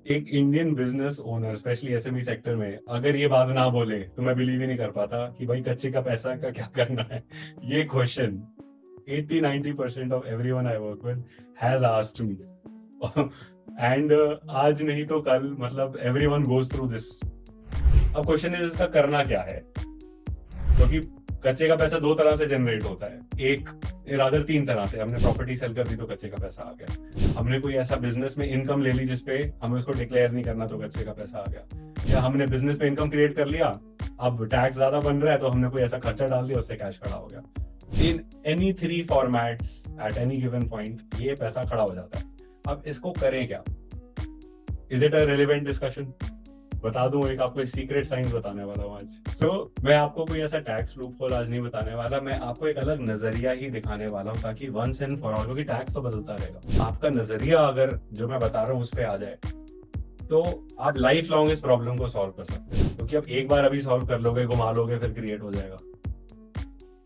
एक Indian business owner specially SME sector में अगर ये बात ना बोले तो मैं बिलीव ही नहीं कर पाता कि भाई कच्चे का पैसा का क्या करना है। ये question 80-90% of everyone I work with has asked me. And आज नहीं तो कल मतलब एवरीवन गोज थ्रू दिस। अब क्वेश्चन इज इसका करना क्या है, क्योंकि कच्चे का पैसा दो तरह से जनरेट होता है, एक रादर तीन तरह से। हमने प्रॉपर्टी सेल कर दी तो कच्चे का पैसा आ गया, हमने कोई ऐसा बिजनेस में इनकम ले ली जिसपे हमें उसको डिक्लेयर नहीं करना तो कच्चे का पैसा आ गया, या हमने बिजनेस में इनकम क्रिएट कर लिया, अब टैक्स ज्यादा बन रहा है तो हमने कोई ऐसा खर्चा डाल दिया उससे कैश खड़ा हो गया। In any three formats at any given point ये पैसा खड़ा हो जाता है। अब इसको करें क्या? Is it a relevant discussion? बता दूं, एक आपको सीक्रेट साइंस बताने वाला हूँ आज। तो मैं आपको कोई ऐसा टैक्स लूपहोल आज नहीं बताने वाला, मैं आपको एक अलग नजरिया ही दिखाने वाला हूँ ताकि वंस एंड फॉर ऑल, क्योंकि टैक्स तो बदलता रहेगा, आपका नजरिया अगर जो मैं बता रहा हूँ उस पर आ जाए तो आप लाइफ लॉन्ग इस प्रॉब्लम को सॉल्व कर सकते हैं। क्योंकि आप एक बार अभी सॉल्व कर लोगे, घुमा लोगे, फिर क्रिएट हो जाएगा।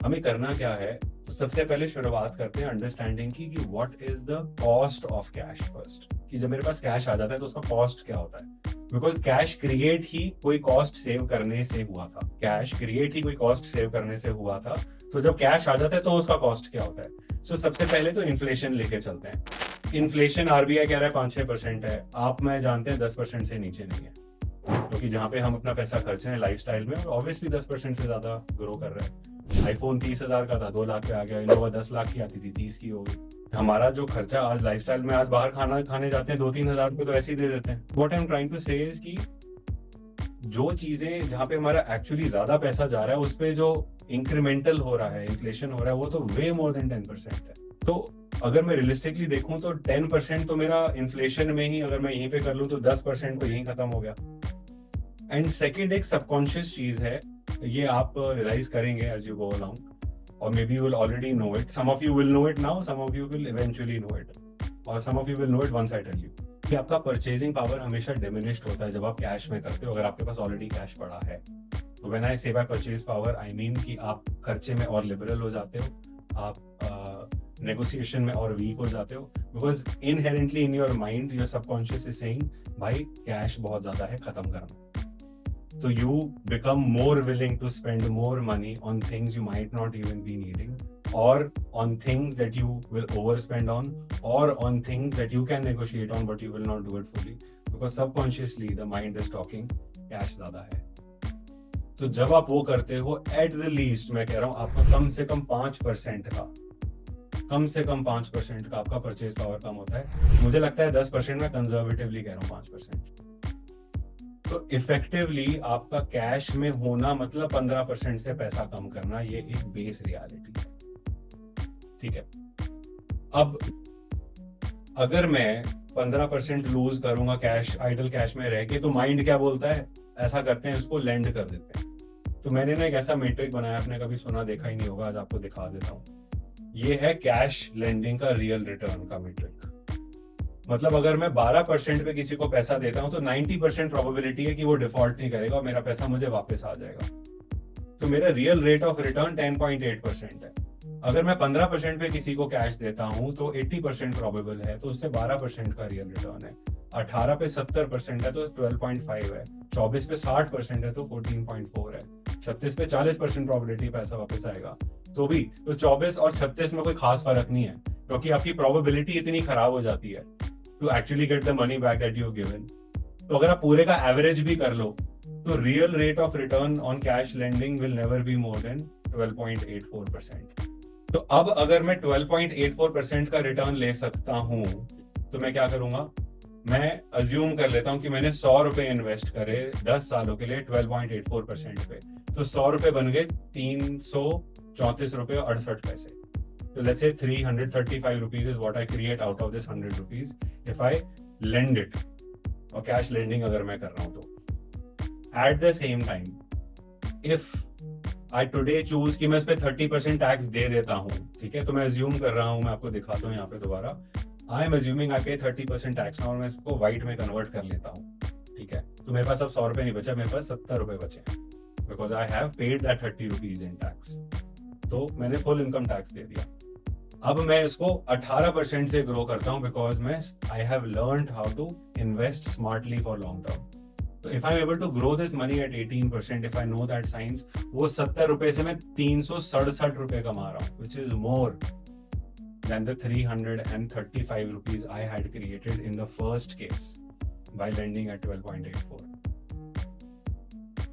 हमें करना क्या है, तो सबसे पहले शुरुआत करते हैं अंडरस्टैंडिंग की कि what is the cost of cash first. कि जब मेरे पास कैश आ जाता है तो उसका कॉस्ट क्या होता है, बिकॉज कैश क्रिएट ही कोई कॉस्ट सेव करने से हुआ था। कैश क्रिएट ही कोई कॉस्ट सेव करने से हुआ था, तो जब कैश आ जाता है तो उसका कॉस्ट क्या होता है। सो सबसे पहले तो इन्फ्लेशन लेके चलते हैं। इन्फ्लेशन आरबीआई कह रहा है 5-6% है, आप मैं जानते हैं 10% से नीचे नहीं है, क्योंकि जहां पे हम अपना पैसा खर्च रहे हैं लाइफस्टाइल में, ऑब्वियसली 10% से ज्यादा ग्रो कर रहे हैं। आईफोन 30,000 का था, 2 लाख पे आ गया। इनोवा 10 लाख की आती थी, 30 की हो गई। हमारा जो खर्चा आज लाइफस्टाइल में, आज बाहर खाना खाने जाते हैं 2-3 हजार रुपए तो ऐसे ही दे देते हैं। What I am trying to say is कि जो चीजें जहां पे हमारा एक्चुअली ज्यादा पैसा जा रहा है उस पे जो इंक्रीमेंटल हो रहा है, इन्फ्लेशन हो रहा है, वो तो वे मोर देन 10% है। तो अगर मैं रियलिस्टिकली देखूं तो 10% तो मेरा इन्फ्लेशन में ही, अगर मैं यहीं पे कर लूं तो 10% तो यहीं खत्म हो गया। एंड सेकेंड एक सबकॉन्शियस चीज है, ये आप रियलाइज करेंगे as you go along, or maybe you will already know it. Some of you will know it now, some of you will eventually know it, or some of you will know it once I tell you कि आपका purchasing power हमेशा diminished होता है जब आप cash में करते हो, अगर आपके पास ऑलरेडी कैश पड़ा है तो। व्हेन आई से by purchase power I mean कि आप खर्चे में और लिबरल हो जाते हो, आप नेगोशिएशन में और वीक हो जाते हो, because inherently in your mind your subconscious is saying भाई कैश बहुत ज्यादा है, खत्म करना। So you become more willing to spend more money on things you might not even be needing, or on things that you will overspend on, or on things that you can negotiate on but you will not do it fully, because subconsciously the mind is talking cash ज़्यादा है। तो जब आप वो करते हो, at the least मैं कह रहा हूँ आपका कम से कम 5% का, कम से कम 5% का आपका परचेज पावर कम होता है। मुझे लगता है 10%, मैं कंजर्वेटिवली कह रहा हूँ 5%। तो इफेक्टिवली आपका कैश में होना मतलब 15% से पैसा कम करना, ये एक बेस रियलिटी है। ठीक है, अब अगर मैं 15% लूज करूंगा कैश, आइडल कैश में रह के, तो माइंड क्या बोलता है, ऐसा करते हैं इसको लेंड कर देते हैं। तो मैंने ना एक ऐसा मैट्रिक बनाया, आपने कभी सुना देखा ही नहीं होगा, आज आपको दिखा देता हूं। ये है कैश लेंडिंग का रियल रिटर्न का मैट्रिक। मतलब अगर मैं 12% पे किसी को पैसा देता हूं तो 90% प्रोबेबिलिटी है कि वो डिफॉल्ट नहीं करेगा और मेरा पैसा मुझे वापस आ जाएगा। तो मेरा रियल रेट ऑफ रिटर्न 10.8% है। अगर मैं 15% पे किसी को कैश देता हूं तो 80% प्रोबेबल है, तो उससे 12% का रियल रिटर्न है। 18 पे 70% है तो 12.5 है। 24 पे 60% है तो 14.4 है। 36 पे 40% प्रोबेबिलिटी पैसा वापस आएगा। तो भी तो 24 और 36 में कोई खास फर्क नहीं है, क्योंकि आपकी प्रोबेबिलिटी इतनी खराब हो जाती है to actually get the money back that you've given। तो अगर आप पूरे का एवरेज भी कर लो तो real rate of return on cash lending will never be more than 12.84%। तो अब अगर मैं 12.84% का रिटर्न ले सकता हूं तो मैं क्या करूंगा, मैं अज्यूम कर लेता हूं कि मैंने 100 रुपए इन्वेस्ट करे 10 सालों के लिए 12.84% पे, तो 100 रुपए बन गए 334 रुपए और 68 पैसे। So let's say 335 rupees is what I create out of this 100 rupees if I lend it, और कैश लेंडिंग अगर मैं कर रहा हूं तो। At the same time, if I today choose कि मैं इस पे 30% टैक्स दे देता हूं, ठीक है, तो मैं अज्यूम कर रहा हूं, मैं आपको दिखाता हूं यहाँ पे दोबारा। I am assuming I pay 30% tax और मैं इसको व्हाइट में कन्वर्ट कर लेता हूँ। ठीक है, तो मेरे पास अब 100 रुपए नहीं बचा, मेरे पास 70 रुपए बचे, because I have paid that 30 rupees in tax. तो मैंने फुल इनकम टैक्स दे दिया। अब मैं इसको 18% से ग्रो करता हूँ बिकॉज मैं I have learned how to invest smartly for long term. तो if I am able to grow this money at 18%, if I know that science, वो 70 रुपए से मैं 367 रुपए कमा रहा हूँ, which is more than the 335 rupees I had created in the first case by lending at 12.84.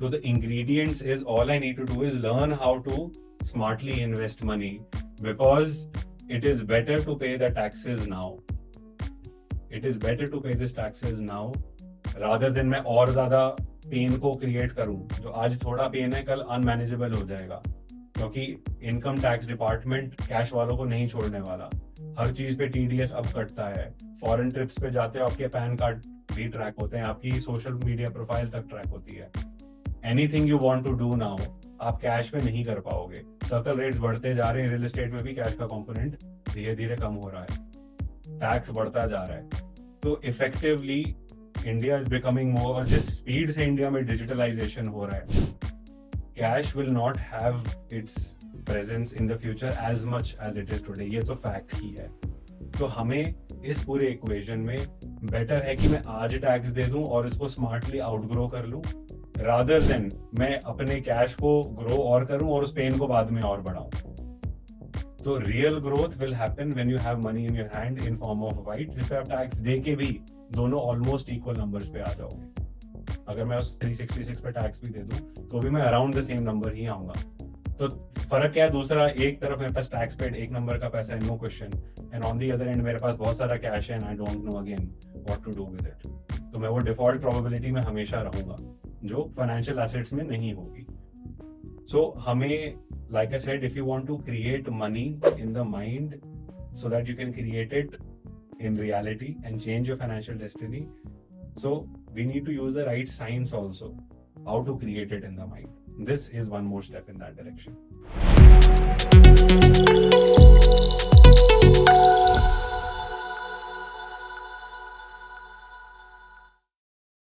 So the ingredients is all I need to do is learn how to smartly invest money, because it is better to pay the taxes now. It is better to pay these taxes now rather than मैं और ज़्यादा pen को create करूं. जो आज थोड़ा pen है कल अनमैनेजेबल हो जाएगा, क्योंकि इनकम टैक्स डिपार्टमेंट कैश वालों को नहीं छोड़ने वाला. हर चीज पे टीडीएस अब कटता है. फॉरेन ट्रिप्स पे जाते हो आपके पैन कार्ड भी ट्रैक होते हैं, आपकी सोशल मीडिया प्रोफाइल तक ट्रैक होती है. Anything you want to do now आप कैश पे नहीं कर पाओगे. सर्कल रेट्स बढ़ते जा रहे हैं, रियल एस्टेट में भी कैश का कंपोनेंट धीरे धीरे कम हो रहा है, टैक्स बढ़ता जा रहा है. तो effectively India is becoming more, और जिस स्पीड से इंडिया में डिजिटलाइजेशन हो रहा है, cash will not have its presence in the future as much as it is today. ये तो फैक्ट ही है. तो हमें इस पूरे इक्वेशन में बेटर है कि मैं आज टैक्स दे दूं और इसको स्मार्टली आउटग्रो कर लूं, रादर देन मैं अपने कैश को ग्रो और करूं और उस पेन को बाद में और बढ़ाऊं. तो real growth will happen when you have money in your hand in form of white, जिस पे आप टैक्स दे के भी दोनों ऑलमोस्ट इक्वल नंबर्स पे आ जाओगे. अगर मैं उस 366 पे टैक्स भी दे दूं तो भी मैं अराउंड द सेम नंबर ही आऊंगा. तो फर्क क्या है, दूसरा एक तरफ मेरे पास टैक्स पेड एक नंबर का पैसा है, no question, and on the other end मेरे पास बहुत सारा कैश है and I don't know again what to do with it. तो मैं वो डिफॉल्ट प्रोबेबिलिटी में हमेशा रहूंगा जो फाइनेंशियल एसेट्स में नहीं होगी. सो हमें, like I said, if you want to create money in the mind so that you can create it in reality and change your financial destiny, so we need to use the right science also, how to create it in the mind. This is one more step in that direction.